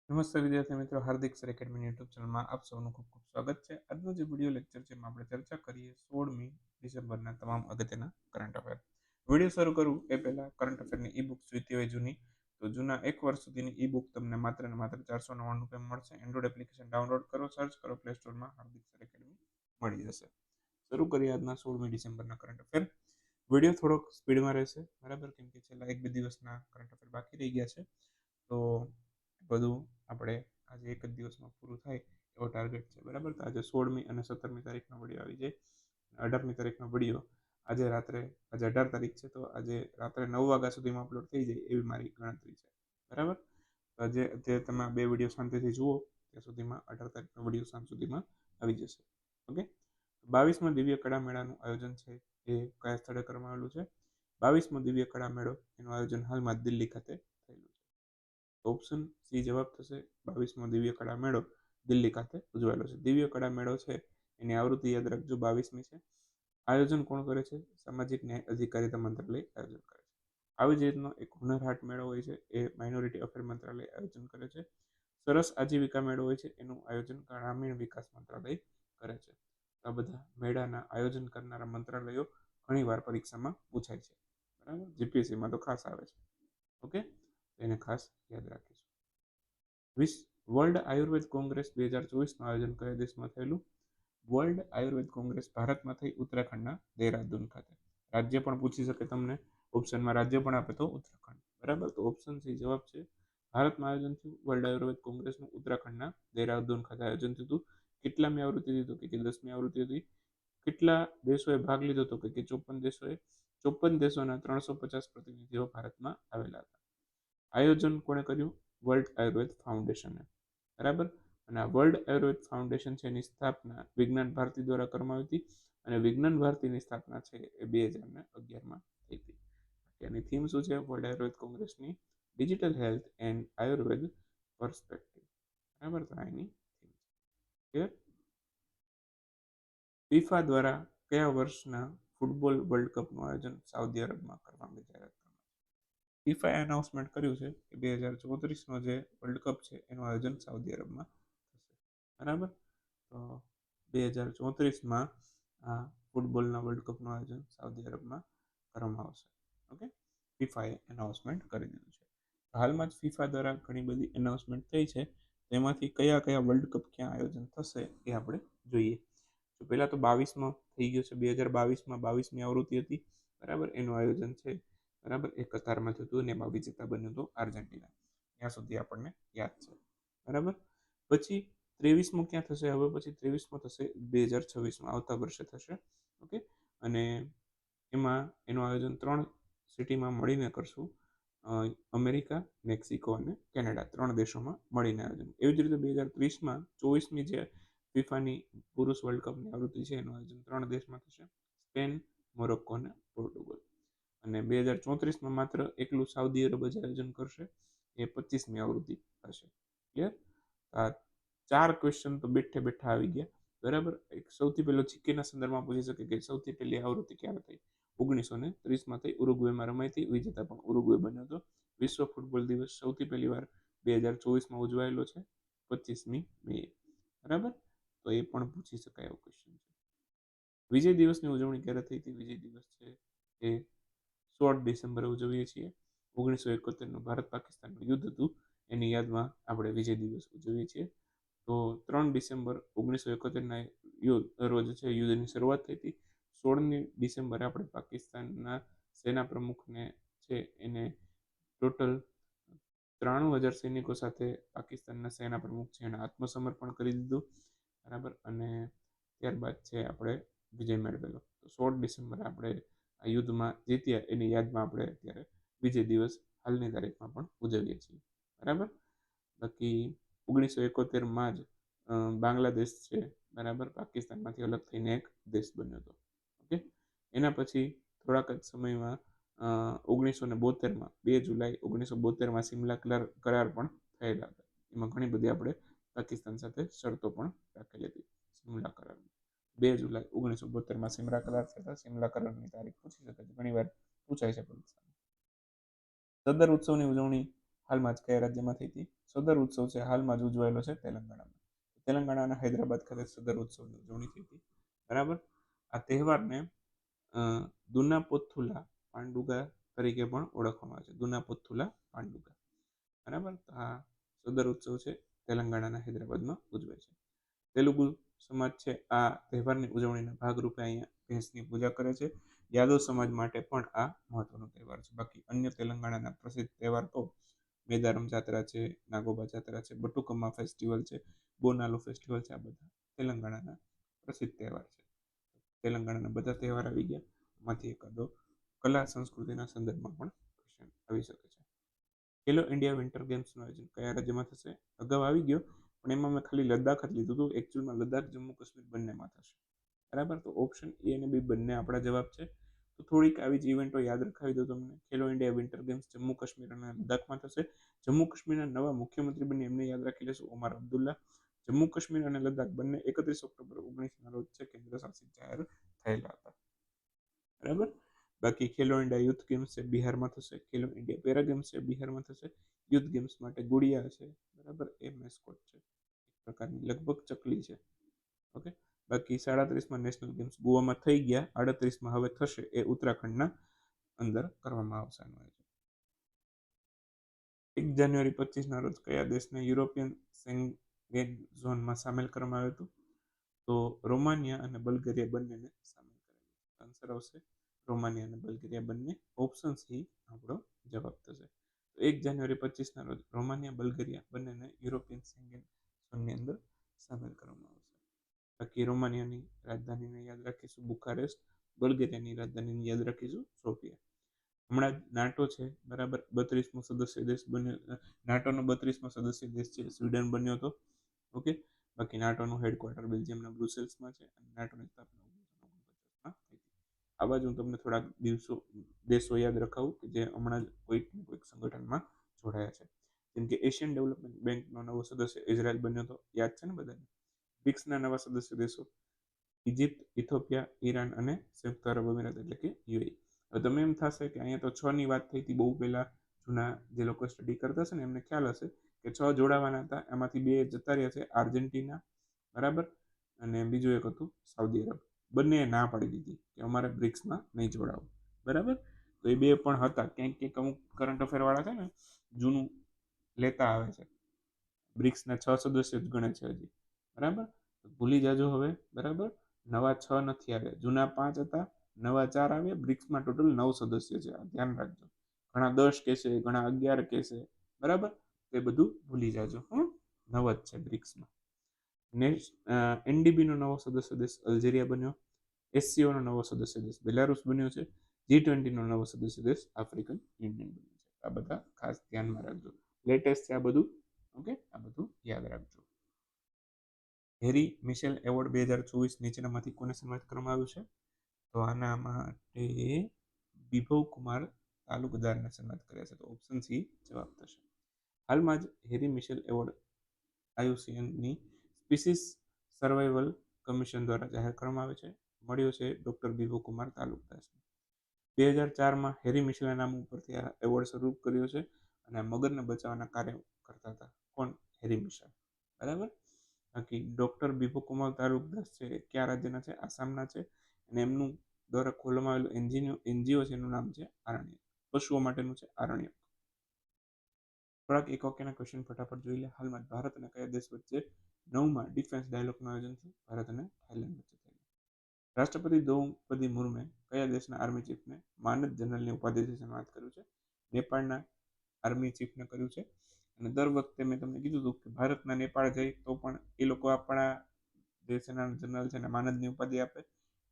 નમસ્તે વિદ્યાર્થી મિત્રો, હાર્દિક સર એકેડમી યુટ્યુબ ચેનલમાં આપ સૌનું ખૂબ ખૂબ સ્વાગત છે. આજનો જે વિડીયો લેક્ચર છે એમાં આપણે ચર્ચા કરીએ 16મી ડિસેમ્બરના તમામ અગત્યના કરંટ અફેર. વિડીયો શરૂ કરું એ પહેલા કરંટ અફેરની ઈ બુક જોઈતી હોય જૂની, તો જૂના 1 વર્ષ સુધીની ઈ બુક તમને માત્ર ને માત્ર 499 મળશે. એન્ડ્રોઇડ એપ્લિકેશન ડાઉનલોડ કરો, સર્ચ કરો પ્લે સ્ટોરમાં, હાર્દિક સર એકેડમી મળી જશે. શરૂ કરીએ આજના 16મી ડિસેમ્બરના કરંટ અફેર. વિડીયો થોડોક સ્પીડમાં રહેશે, બરાબર, કેમ કે છેલ્લા 1-2 દિવસના કરંટ અફેર બાકી રહી ગયા છે. તો બધું આપણે આજે એક જ દિવસમાં પૂરું થાય એવો ટાર્ગેટ છે, બરાબર. તો આજે 16મી અને 17મી તારીખનો વિડીયો આવી જાય. 18મી તારીખનો વિડીયો આજે 18 તારીખ છે, તો આજે રાત્રે 9 વાગ્યા સુધીમાં અપલોડ થઈ જાય એવી મારી ગણતરી છે, બરાબર. તો આજે તમે 2 વિડીયો શાંતિથી જુઓ ત્યાં સુધીમાં 18 તારીખનો વિડીયો સાંજ સુધીમાં આવી જશે. ઓકે. 22મા દિવ્ય કળા મેળાનું આયોજન છે એ કયા સ્થળે કરવામાં આવેલું છે? 22મો દિવ્ય કળા મેળો એનું આયોજન હાલમાં દિલ્હી ખાતે થયેલું છે. ઓપ્શન સી જવાબ થશે. 22મો દિવ્ય કળા મેળો દિલ્હી ખાતે ઉજવાયેલો છે. દિવ્ય કળા મેળો છે એની આવૃત્તિ યાદ રાખજો, 22મી છે. આયોજન કોણ કરે છે? સામાજિક ન્યાય અધિકારિતા મંત્રાલય આયોજન કરે છે. આવી જ રીતનો એક હુનર હાટ મેળો હોય છે, એ માઇનોરિટી અફેર મંત્રાલય આયોજન કરે છે. સરસ આજીવિકા મેળો હોય છે, એનું આયોજન ગ્રામીણ વિકાસ મંત્રાલય કરે છે. આ બધા મેળાના આયોજન કરનારા મંત્રાલયો ઘણીવાર પરીક્ષામાં પૂછાય છે, બરાબર. જીપીએસસીમાં તો ખાસ આવે છે. ઓકે, એને ખાસ યાદ રાખીશું. વર્લ્ડ આયુર્વેદ કોંગ્રેસ 2024નું આયોજન કયા દેશમાં થયેલું? વર્લ્ડ આયુર્વેદ કોંગ્રેસ ભારતમાં થઈ ઉત્તરાખંડના દેહરાદૂન ખાતે. રાજ્ય પણ પૂછી શકે તમને, ઓપ્શનમાં રાજ્ય પણ આપે તો ઉત્તરાખંડ, બરાબર. તો ઓપ્શન સી જવાબ છે. ભારતમાં આયોજન થયું વર્લ્ડ આયુર્વેદ કોંગ્રેસનું ઉત્તરાખંડના દેહરાદૂન ખાતે આયોજન થયું હતું. કેટલામી આવૃત્તિ હતી? તો કે 10મી આવૃત્તિ હતી. કેટલા દેશોએ ભાગ લીધો હતો? કે 54 દેશોએ. 54 દેશોના 350 પ્રતિનિધિઓ ભારતમાં આવેલા હતા. આયોજન કોણે કર્યું? વર્લ્ડ આયુર્વેદ ફાઉન્ડેશને, બરાબર. અને આ વર્લ્ડ આયુર્વેદ ફાઉન્ડેશન છે એની સ્થાપના વિજ્ઞાન ભારતી દ્વારા કરવામાં આવી હતી, અને વિજ્ઞાન ભારતીની સ્થાપના છે એ 2011માં થઈ હતી. એની થીમ શું છે વર્લ્ડ આયુર્વેદ કોંગ્રેસની? Digital health and Ayurveda perspective, બરાબર. તો એની થીમ છે. ફીફા દ્વારા કયા વર્ષના ફૂટબોલ વર્લ્ડ કપનું આયોજન સાઉદી અરબમાં કરવાની જાહેરાત કરવામાં? ફીફાએ એનાઉન્સમેન્ટ કર્યું છે કે 2034નો જે વર્લ્ડ કપ છે એનું આયોજન સાઉદી અરબમાં થશે, બરાબર. તો 2034માં આ ફૂટબોલના વર્લ્ડ કપનું આયોજન સાઉદી અરબમાં કરવામાં આવશે. ઓકે, ફીફાએ એનાઉન્સમેન્ટ કરી દીધું છે. હાલમાં જ ફીફા દ્વારા ઘણી બધી એનાઉન્સમેન્ટ થઈ છે, તેમાંથી કયા કયા વર્લ્ડ કપ ક્યાં આયોજન થશે એ આપણે જોઈએ. તો પહેલાં તો 22માં થઈ ગયો છે. 2022માં 22મી આવૃત્તિ હતી, બરાબર. એનું આયોજન છે, બરાબર, એ કતારમાં થયું હતું અને એમાં વિજેતા બન્યું હતું આર્જેન્ટિના. ત્યાં સુધી આપણને યાદ છે, બરાબર. પછી 23મો ક્યાં થશે? હવે પછી 23મો થશે 2026માં, આવતા વર્ષે થશે. ઓકે, અને એમાં એનું આયોજન 3 સિટીમાં મળીને કરશું. અમેરિકા, મેક્સિકો અને કેનેડા, 3 દેશોમાં મળીને આયોજન. એવી જ રીતે 2030માં 24મી જે ફીફાની પુરુષ વર્લ્ડ કપની આવૃત્તિ છે એનું આયોજન 3 દેશમાં થશે, સ્પેન, મોરોક્કો અને પોર્ટુગલ. અને 2034માં માત્ર એકલું સાઉદી અરબ જ આયોજન કરશે, એ 25મી આવૃત્તિ હશે. ક્લિયર? આ 4 ક્વેશ્ચન તો બેઠે બેઠા આવી ગયા, બરાબર. એક સૌથી પહેલો જીકેના સંદર્ભમાં પૂછી શકે કે સૌથી પહેલી આવૃત્તિ ક્યારે થઈ? 1930માં થઈ, ઉરુગ્વેમાં રમાઈ હતી, વિજેતા પણ ઉરુગ્વે બન્યો હતો. વિશ્વ ફૂટબોલ દિવસ સૌથી પહેલી વાર 2024માં ઉજવાયેલો છે, 25મી મે, બરાબર. તો એ પણ પૂછી શકાય એવો ક્વેશ્ચન છે. વિજય દિવસની ઉજવણી ક્યારે થઈ હતી? વિજય દિવસ છે એ 16 ડિસેમ્બરે ઉજવીએ છીએ. 1971નું ભારત પાકિસ્તાનનું યુદ્ધ હતું, એની યાદમાં આપણે વિજય દિવસ ઉજવીએ છીએ. તો 3 ડિસેમ્બર 1971ના રોજ છે યુદ્ધની શરૂઆત થઈ હતી. 16મી ડિસેમ્બરે આપણે પાકિસ્તાનના સેના પ્રમુખને છે એને ટોટલ 93,000 સૈનિકો સાથે પાકિસ્તાનના સેના પ્રમુખ છે એને આત્મસમર્પણ કરી દીધું, બરાબર. અને ત્યારબાદ છે આપણે વિજય મેળવેલો. તો 16 ડિસેમ્બરે આપણે આ યુદ્ધમાં જીત્યા એની યાદમાં આપણે અત્યારે વિજય દિવસ હાલની તારીખમાં પણ ઉજવીએ છીએ, બરાબર. બાકી 1971માં જ બાંગ્લાદેશ છે, બરાબર, પાકિસ્તાનમાંથી અલગ થઈને એક દેશ બન્યો હતો. ઓકે, એના પછી થોડાક જ સમયમાં 1972માં 2 જુલાઈ 1972માં સિમલા કરાર પણ થયેલા હતા. એમાં ઘણી બધી આપણે પાકિસ્તાન સાથે શરતો પણ રાખેલી હતી. સિમલા કરાર 2 જુલાઈ 1972માં સિમલા કરાર થયા. સિમલા કરારની તારીખ પૂછી શકે છે, ઘણી વાર પૂછાય છે પરીક્ષામાં. સદર ઉત્સવની ઉજવણી હાલમાં જ કયા રાજ્યમાં થઈ હતી? સદર ઉત્સવ છે હાલમાં જ ઉજવાયેલો છે તેલંગાણામાં. તેલંગાણાના હૈદરાબાદ ખાતે સદર ઉત્સવની ઉજવણી થઈ હતી. બરાબર. આ તહેવારને દુનાપોથુલા પાંડુગા તરીકે પણ ઓળખવામાં આવે છે. દુનાપોથુલા પાંડુગા. બરાબર. આ સદર ઉત્સવ છે તેલંગાણાના હૈદરાબાદમાં ઉજવાય છે. તેલુગુ સમાજ છે આ તહેવારની ઉજવણીના ભાગરૂપે અહીંયા ભેંસની પૂજા કરે છે. યાદવ સમાજ માટે પણ આ મહત્વનો તહેવાર છે. બાકી અન્ય તેલંગાણાના પ્રસિદ્ધ તહેવાર તો મેદારમ જાત્રા છે, નાગોબા જાત્રા છે, બટુકમ્મા ફેસ્ટિવલ છે, બોનાલો ફેસ્ટિવલ છે. આ બધા તેલંગાણાના પ્રસિદ્ધ તહેવાર છે. તેલંગાણાના બધા તહેવાર આવી ગયા. માંથી એકાદો કલા સંસ્કૃતિના સંદર્ભમાં પણ ક્વેશ્ચન આવી શકે છે. ખેલો ઇન્ડિયા વિન્ટર ગેમ્સનું આયોજન કયા રાજ્યમાં થશે? અગાઉ આવી ગયો, પણ એમાં મેં ખાલી લદ્દાખ જ લીધું હતું. એકચ્યુઅલમાં લદ્દાખ જમ્મુ કાશ્મીર બંનેમાં થશે. બરાબર. તો ઓપ્શન એ અને બી બંને આપણા જવાબ છે. તો થોડીક આવી જ ઇવેન્ટો યાદ રખાવી દો તમને. Khelo India winter games Jammu Kashmir અને લદ્દાખમાં થશે. જમ્મુ કાશ્મીરના નવા મુખ્યમંત્રી બની એમને યાદ રાખી લેશું, ઓમાર અબ્દુલ્લા. જમ્મુ કાશ્મીર અને લદ્દાખ બંને 31 ઓક્ટોબર 19 રોજ છે કેન્દ્ર શાસિત જાહેર થયેલા હતા. બરાબર. બાકી ખેલો ઇન્ડિયા યુથ ગેમ્સ છે બિહારમાં થશે. ખેલો ઇન્ડિયા પેરા ગેમ્સ છે બિહારમાં થશે. યુથ ગેમ્સ માટે ગુડિયા છે, બરાબર, એ મેસ્કોટ છે, એક પ્રકારની લગભગ ચકલી છે. ઓકે. બાકી 37માં નેશનલ ગેમ્સ ગોવામાં થઈ ગયા, 38માં હવે થશે, એ ઉત્તરાખંડના અંદર કરવામાં આવશે. 1 જાન્યુઆરી 25ના રોજ કયા દેશને યુરોપિયન શેન્ગેન ઝોનમાં સામેલ કરવામાં આવ્યું હતું? તો રોમાનિયા અને બલ્ગેરિયા બંનેને સામેલ કરેલું. આન્સર આવશે રોમાનિયા અને બલ્ગેરિયા બંને. ઓપ્શન સી આપણો જવાબ થશે. 1 જાન્યુઆરી 25ના રોજ રોમાનિયા બલ્ગેરિયા બંનેને યુરોપિયન શેન્ગેન ઝોનની અંદર સામેલ કરવામાં આવશે. બાકી રોમાનિયાની રાજધાનીને યાદ રાખીશું બુખારેસ્ટ, બલ્ગેરિયાની રાજધાનીને યાદ રાખીશું સોફિયા. હમણાં જ નાટો છે, બરાબર, 32મો સદસ્ય દેશ બન્યો. નાટોનો 32મો સદસ્ય દેશ છે સ્વીડન બન્યો હતો. ઓકે. બાકી નાટોનું હેડક્વાર્ટર બેલ્જિયમના બ્રુસેલ્સમાં છે અને નાટોની સ્થાપના 1949માં થઈ હતી. આવા જ હું તમને થોડાક દેશો યાદ રખાવું કે જે હમણાં જ કોઈક ને કોઈક સંગઠનમાં જોડાયા છે. જેમ કે એશિયન ડેવલપમેન્ટ બેંકનો નવો સદસ્ય ઇઝરાયલ બન્યો હતો, યાદ છે ને બધાને? બ્રિક્સના નવા સદસ્ય દેશો ઇજિપ્ત, ઇથોપિયા, ઈરાન અને સંયુક્ત અરબ અમીરાત એટલે કે યુએઈ. હવે તમે એમ થશે કે અહીંયા તો 6ની વાત થઈ હતી બહુ પહેલા. જૂના જે લોકો સ્ટડી કરતા હશે ને એમને ખ્યાલ હશે કે 6 જોડાવાના હતા, એમાંથી 2 જતા રહ્યા છે, આર્જેન્ટિના, બરાબર, અને બીજું એક હતું સાઉદી અરબ. બંને ના પાડી દીધી કે અમારે બ્રિક્સમાં નહીં જોડાવું. બરાબર. તો એ 2 પણ હતા. ક્યાંક ક્યાંક અમુક કરંટ અફેર વાળા છે ને જૂનું લેતા આવે છે. બ્રિક્સના 6 સદસ્યો જ ગણે છે હજી. બરાબર. ભૂલી જાજો હવે. બરાબર. નવા 6 નથી આવ્યા, જૂના 5 હતા, નવા 4 આવ્યા. બ્રિક્સમાં ટોટલ 9 સદસ્ય છે, આ ધ્યાન રાખજો. ઘણા 10 કહેશે, ઘણા 11 કહેશે, બરાબર. તે બધું ભૂલી જાજો. 9 જ છે બ્રિક્સમાં. નેક્સ્ટ એનડીબીનો નવો સદસ્ય દેશ અલ્જેરિયા બન્યો. એસસીઓનો નવો સદસ્ય દેશ બેલારુસ બન્યો છે. G20નો નવો સદસ્ય દેશ આફ્રિકન યુનિયન બન્યો છે. આ બધા ખાસ ધ્યાનમાં રાખજો. લેટેસ્ટ છે આ બધું. ઓકે. આ બધું યાદ રાખજો. હેરી મિશેલ એવોર્ડ 2024 નીચેનામાંથી કોને સન્માનિત કરવામાં આવ્યું છે? તો આના માટે વિભવ કુમાર તાલુકદારને સન્માનિત કર્યા છે. તો ઓપ્શન સી જવાબ થશે. હાલમાં જ હેરી મિશેલ એવોર્ડ આયુસીએનની સ્પીસીસ સર્વાઇવલ કમિશન દ્વારા જાહેર કરવામાં આવે છે. મળ્યો છે ડોક્ટર વિભવ કુમાર તાલુકદારને. 2004માં હેરી મિશેલના નામ ઉપરથી આ એવોર્ડ શરૂ કર્યો છે અને મગરને બચાવવાના કાર્ય કરતા હતા. કોણ? હેરી મિશેલ. બરાબર. બાકી ડોક્ટર વિભવ કુમાર તાલુકદાર છે કયા રાજ્યના છે? આસામના છે. અને એમનું દ્વારા ખોલવામાં આવેલું એનજીઓ છે એનું નામ છે આરણ્યક. પશુઓ માટેનું છે આરણ્યક. થોડાક એક વાક્યના ક્વેશ્ચન ફટાફટ જોઈ લે. હાલમાં ભારત અને કયા દેશ વચ્ચે 9મા ડિફેન્સ ડાયલોગનું આયોજન છે? ભારત અને થાઇલેન્ડ વચ્ચે થયેલું. રાષ્ટ્રપતિ દ્રૌપદી મુર્મુએ કયા દેશના આર્મી ચીફને માનદ જનરલની ઉપાધિથી સન્માનિત કર્યું છે? નેપાળના આર્મી ચીફને કર્યું છે. અને દર વખતે મેં તમને કીધું હતું કે ભારતના નેપાળ જાય તો પણ એ લોકો આપણા જે સેના જનરલ છે એને માનદની ઉપાધિ આપે.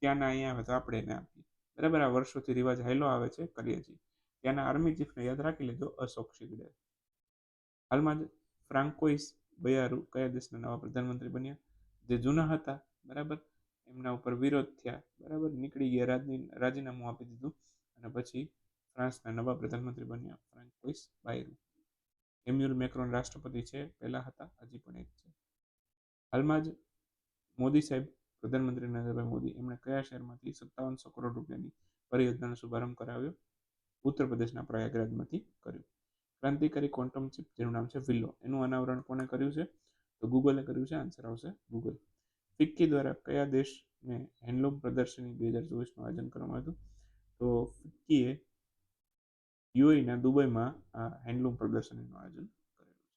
ત્યાંના અહીંયા આવે તો આપણે એને આપીએ. બરાબર. આ વર્ષોથી રિવાજ હાલ્યો આવે છે, કરીએ છીએ. ત્યાંના આર્મી ચીફને યાદ રાખી લેજો, અશોક શિગડે. હાલમાં જ ફ્રાન્કોઇસ બયારુ કયા દેશના નવા પ્રધાનમંત્રી બન્યા? જે જૂના હતા, બરાબર, એમના ઉપર વિરોધ થયા, બરાબર, નીકળી ગયા, રાજીનામું આપી દીધું અને પછી ફ્રાન્સના નવા પ્રધાનમંત્રી બન્યા ફ્રાન્કોઇસ બાયરુ. એમ્યુલ મેક્રોન રાષ્ટ્રપતિ છે, પહેલા હતા, હજી પણ એક છે. હાલમાં જ મોદી સાહેબ, પ્રધાનમંત્રી નરેન્દ્રભાઈ મોદી, એમણે કયા શહેરમાંથી 5700 કરોડ રૂપિયાની પરિયોજનાનો શુભારંભ કરાવ્યો? ઉત્તર પ્રદેશના પ્રયાગરાજમાંથી કર્યું. ક્રાંતિકારી ક્વોન્ટમ ચિપ જેનું નામ છે વિલો, એનું અનાવરણ કોને કર્યું છે? તો ગૂગલે કર્યું છે. આન્સર આવશે ગૂગલ. ફિક્કી દ્વારા કયા દેશને હેન્ડલૂમ પ્રદર્શની 2024નું આયોજન કરવામાં આવ્યું? તો ફિક્કીએ યુએઈના દુબઈમાં આ હેન્ડલૂમ પ્રદર્શનીનું આયોજન કરેલું છે.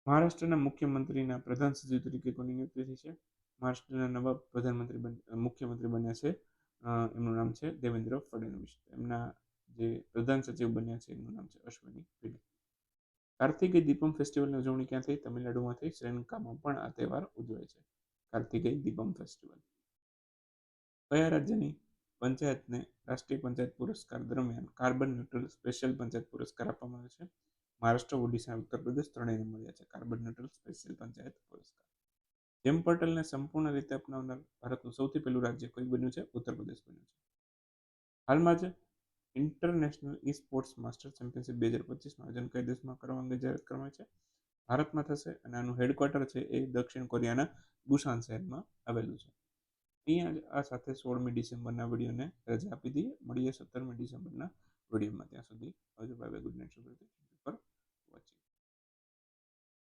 મહારાષ્ટ્રના મુખ્યમંત્રીના પ્રધાન સચિવ તરીકે કોની નિયુક્તિ થઈ છે? મહારાષ્ટ્રના નવા મુખ્યમંત્રી બન્યા છે, એમનું નામ છે દેવેન્દ્ર ફડણવીસ. એમના જે પ્રધાન સચિવ બન્યા છે એમનું નામ છે અશ્વની પીડી. કાર્તિકેય દીપમ ફેસ્ટિવલની ઉજવણી ક્યાં થઈ? તમિલનાડુમાં થઈ. શ્રીલંકામાં પણ આ તહેવાર ઉજવાય છે, કાર્તિકેય દીપમ ફેસ્ટિવલ. કયા રાજ્યની પંચાયતને રાષ્ટ્રીય પંચાયત પુરસ્કાર દરમિયાન કાર્બન ન્યુટ્રલ સ્પેશિયલ પંચાયત પુરસ્કાર આપવામાં આવે છે? મહારાષ્ટ્ર, ઓડિશા, ઉત્તર પ્રદેશ ત્રણેયને મળ્યા છે કાર્બન ન્યુટ્રલ સ્પેશિયલ પંચાયત પુરસ્કાર. જેમ પટેલને સંપૂર્ણ રીતે અપનાવનાર ભારતનું સૌથી પહેલું રાજ્ય કયું બન્યું છે? ઉત્તર પ્રદેશ બન્યું છે. હાલમાં જ ઇન્ટરનેશનલ ઈ સ્પોર્ટ્સ માસ્ટર ચેમ્પિયનશિપ 2025નું આયોજન કયા દેશમાં કરવા અંગે જાહેરાત કરવામાં છે? ભારતમાં થશે અને આનું હેડક્વાર્ટર છે એ દક્ષિણ કોરિયાના બુસાન શહેરમાં આવેલું છે. અહીંયા જ આ સાથે 16મી ડિસેમ્બરના વિડીયોને રજા આપી દઈએ. મળીએ 17મી ડિસેમ્બરના વિડીયોમાં. ત્યાં સુધી આવજો. Bye bye. Good night. શુભ રાત્રિ. વોચિંગ.